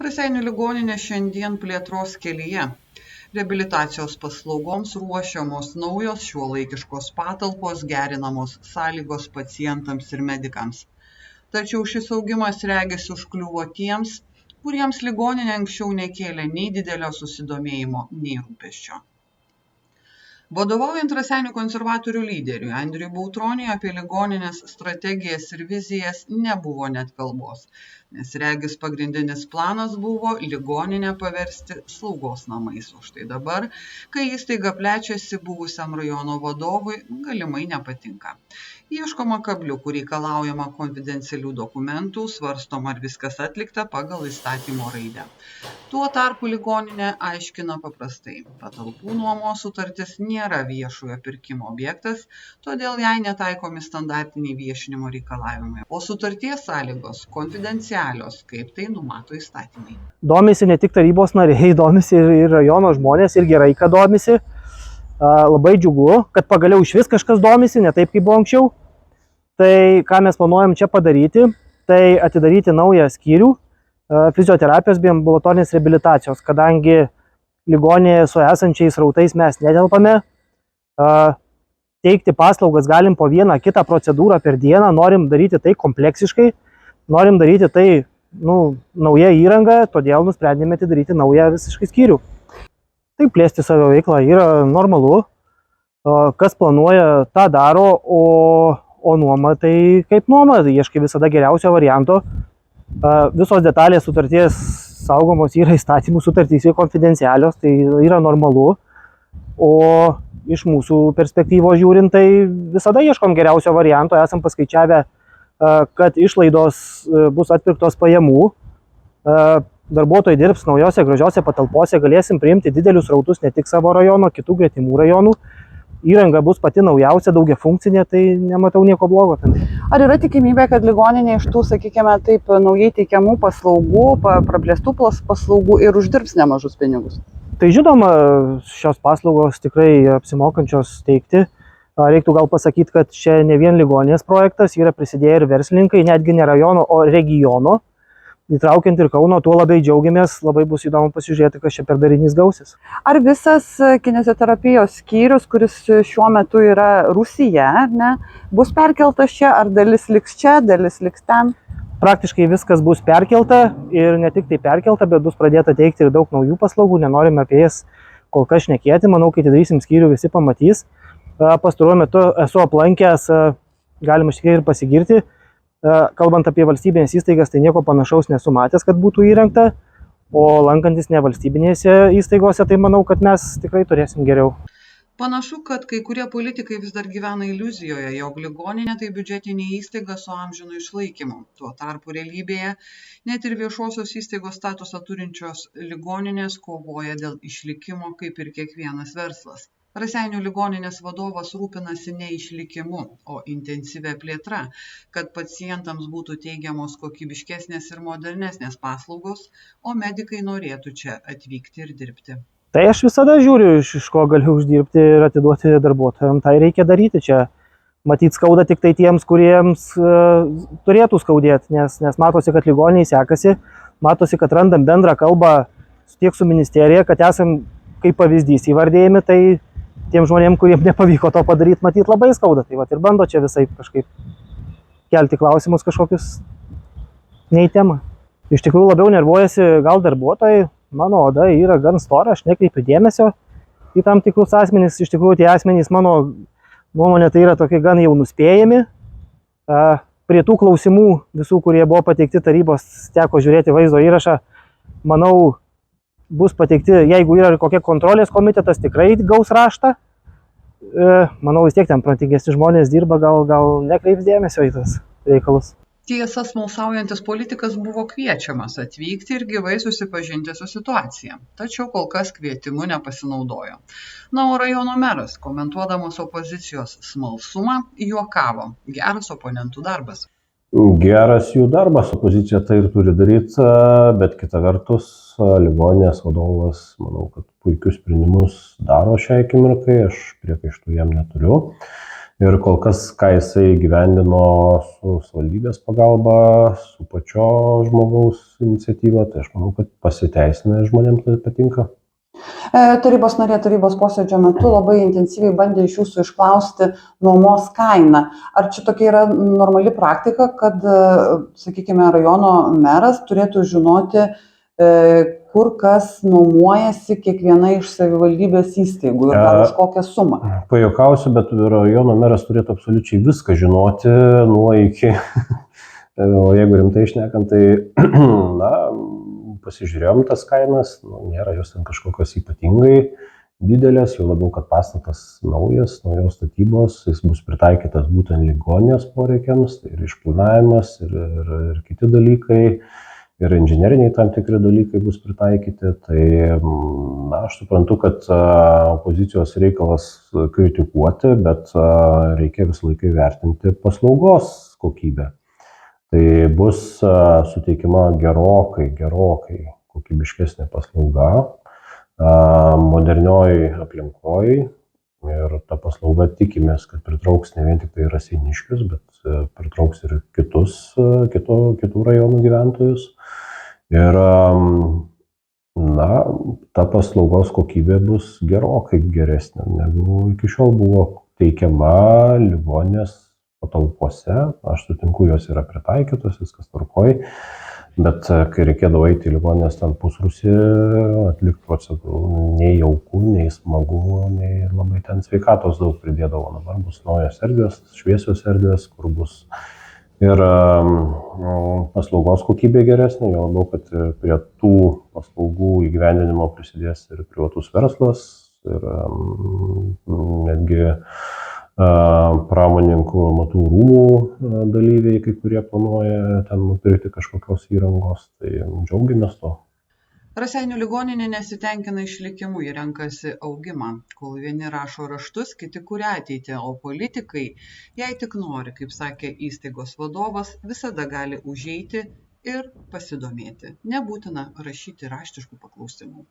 Raseinių ligoninė šiandien plėtros kelyje. Reabilitacijos paslaugoms ruošiamos naujos šiuolaikiškos patalpos, gerinamos sąlygos pacientams ir medikams. Tačiau šis augimas regis užkliuvo tiems, kuriems ligoninė anksčiau nekėlė nei didelio susidomėjimo, nei rūpesčio. Vadovaujant Raseinių konservatorių lyderiui Andriui Bautroniui apie ligoninės strategijas ir vizijas nebuvo net kalbos, nes regis pagrindinis planas buvo ligoninę paversti slaugos namais. O štai dabar, kai įstaiga plečiasi, buvusiam rajono vadovui galimai nepatinka. Ieškoma kabliukų, reikalaujama konfidencialių dokumentų, svarstoma, ar viskas atlikta pagal įstatymo raidę. Tuo tarpu ligoninė aiškina paprastai: patalpų nuomos sutartis nėra viešojo pirkimo objektas, todėl jai netaikomi standartiniai viešinimo reikalavimai, o sutarties sąlygos konfidencialios, kaip tai numato įstatymai. Domisi ne tik tarybos nariai, domisi ir rajono žmonės, ir gerai, kad domisi. Labai džiugu, kad pagaliau išvis kažkas domisi, ne taip kaip buvo anksčiau. Tai ką mes planuojam čia padaryti, tai atidaryti naują skyrių fizioterapijos bei ambulatorinės reabilitacijos, kadangi ligoninėje su esančiais srautais mes netelpame. Teikti paslaugas galim po vieną kitą procedūrą per dieną, norim daryti tai kompleksiškai, norim daryti tai nauja įranga, todėl nusprendėme atidaryti naują visiškai skyrių. Tai plėsti savo veiklą yra normalu, kas planuoja, tą daro, o nuoma tai kaip nuoma, ieškai visada geriausio varianto. Visos detalės sutarties saugomos yra įstatymų sutartys ir konfidencialios, tai yra normalu, o iš mūsų perspektyvos žiūrint, tai visada ieškom geriausio varianto, esam paskaičiavę, kad išlaidos bus atpirktos pajamų, darbuotojai dirbs naujose gražiose patalpose, galėsim priimti didelius srautus ne tik savo rajono, kitų gretimų rajonų. Įranga bus pati naujausia, daugiafunkcinė, tai nematau nieko blogo. Ar yra tikimybė, kad ligoninė iš tų, sakykime, taip naujai teikiamų paslaugų, praplėstų paslaugų ir uždirbs nemažus pinigus? Tai žinoma, šios paslaugos tikrai apsimokančios teikti. Reiktų gal pasakyti, kad čia ne vien ligoninės projektas, yra prisidėję ir verslininkai, netgi ne rajono, o regiono. Įtraukiant ir Kauno, tuo labai džiaugiamės, labai bus įdomu pasižiūrėti, kas čia per darinys gausis. Ar visas kineziterapijos skyrius, kuris šiuo metu yra Rūsyje, bus perkeltas čia, ar dalis liks čia, dalis liks ten? Praktiškai viskas bus perkelta ir ne tik tai perkelta, bet bus pradėta teikti ir daug naujų paslaugų, nenorime apie jas kol kas šnekėti, manau, kai atidarysim skyrių, visi pamatys. Pastaruoju metu esu aplankęs, galima šiek tiek ir pasigirti. Kalbant apie valstybinės įstaigas, tai nieko panašaus nesu matęs, kad būtų įrengta, o lankantis ne valstybinėse įstaigose, tai manau, kad mes tikrai turėsim geriau. Panašu, kad kai kurie politikai vis dar gyvena iliuzijoje, jog ligoninė tai biudžetinė įstaiga su amžinu išlaikymu. Tuo tarpu realybėje net ir viešosios įstaigos statusą turinčios ligoninės kovoja dėl išlikimo kaip ir kiekvienas verslas. Raseinių ligoninės vadovas rūpinasi ne išlikimu, o intensyvia plėtra, kad pacientams būtų teigiamos kokybiškesnės ir modernesnės paslaugos, o medikai norėtų čia atvykti ir dirbti. Tai aš visada žiūriu, iš ko galiu uždirbti ir atiduoti darbuotojams. Tai reikia daryti čia. Matyt, skauda tik tai tiems, kuriems turėtų skaudėti, nes matosi, kad ligoniniai sekasi, matosi, kad randam bendrą kalbą tiek su ministerija, kad esam kaip pavyzdys įvardėjami, tai tiem žmonėm, kuriems nepavyko to padaryti, matyt, labai skauda. Tai ir bando čia visai kažkaip kelti klausimus kažkokius ne į temą. Iš tikrųjų labiau nervuojasi gal darbuotojai, mano oda yra gan stora, aš nekreipiu dėmesio į tam tikrus asmenys. Iš tikrųjų tie asmenys, mano nuomonė, tai yra tokie gan jau nuspėjami. Prie tų klausimų visų, kurie buvo pateikti tarybos, teko žiūrėti vaizdo įrašą, manau, bus pateikti, jeigu yra kokia kontrolės komitetas, tikrai gaus raštą. Manau, vis tiek ten protingesni žmonės dirba, gal nekreips dėmesio į tas reikalus. Tiesa, smalsaujantis politikas buvo kviečiamas atvykti ir gyvai susipažinti su situacija, tačiau kol kas kvietimu nepasinaudojo. O rajono meras, komentuodamas opozicijos smalsumą, juokavo: geras oponentų darbas. Geras jų darbas, opozicija tai ir turi daryti, bet kita vertus, ligoninės vadovas, manau, kad puikius sprendimus daro šiai akimirkai, aš priekaištų jam neturiu. Ir kol kas, ką jisai gyvendino su savivaldybės pagalba, su pačio žmogaus iniciatyva, tai aš manau, kad pasiteisina, žmonėms tai patinka. Tarybos narė tarybos posėdžio metu labai intensyviai bandė iš jūsų išklausti nuomos kainą. Ar čia tokia yra normali praktika, kad, sakykime, rajono meras turėtų žinoti, kur kas nuomojasi kiekviena iš savivaldybės įstaigų ir dar už kokią sumą? Pajuokausiu, bet rajono meras turėtų absoliučiai viską žinoti nuo iki. O jeigu rimtai šnekant, tai na, pasižiūrėjom tas kainas, nėra jos ten kažkokios ypatingai didelės, jau labiau, kad pastatas naujos statybos, jis bus pritaikytas būtent ligoninės poreikiams, tai ir išplanavimas, ir kiti dalykai, ir inžineriniai tam tikri dalykai bus pritaikyti. Tai na, aš suprantu, kad opozicijos reikalas kritikuoti, bet reikia visą laiką vertinti paslaugos kokybę. Tai bus suteikiama gerokai kokybiškesnė paslauga, modernioj aplinkoj, ir ta paslauga tikimės, kad pritrauks ne vien tik tai raseiniškius, bet pritrauks ir kitų rajonų gyventojus. Ir na, ta paslaugos kokybė bus gerokai geresnė, negu iki šiol buvo teikiama ligoninės patalpose. Aš sutinku, jos yra pritaikytos, viskas tvarkoj, bet kai reikėdavo eiti į ligoninės ten pusrūsį, atlikti procedūrų, nei jauku, nei smagu, nei labai ten sveikatos daug pridėdavo. Dabar bus naujos erdvės, šviesios erdvės, kur bus ir paslaugos kokybė geresnė, jau labiau, kad prie tų paslaugų įgyvendinimo prisidės ir privatus verslas, ir netgi pramonininkų amatų rūmų dalyviai, kai kurie planuoja ten nupirkti kažkokios įrangos, tai džiaugiamės to. Raseinių ligoninė nesitenkina išlikimu, jie renkasi augimą. Kol vieni rašo raštus, kiti kuria ateitį, o politikai, jei tik nori, kaip sakė įstaigos vadovas, visada gali užeiti ir pasidomėti. Nebūtina rašyti raštiškų paklausimų.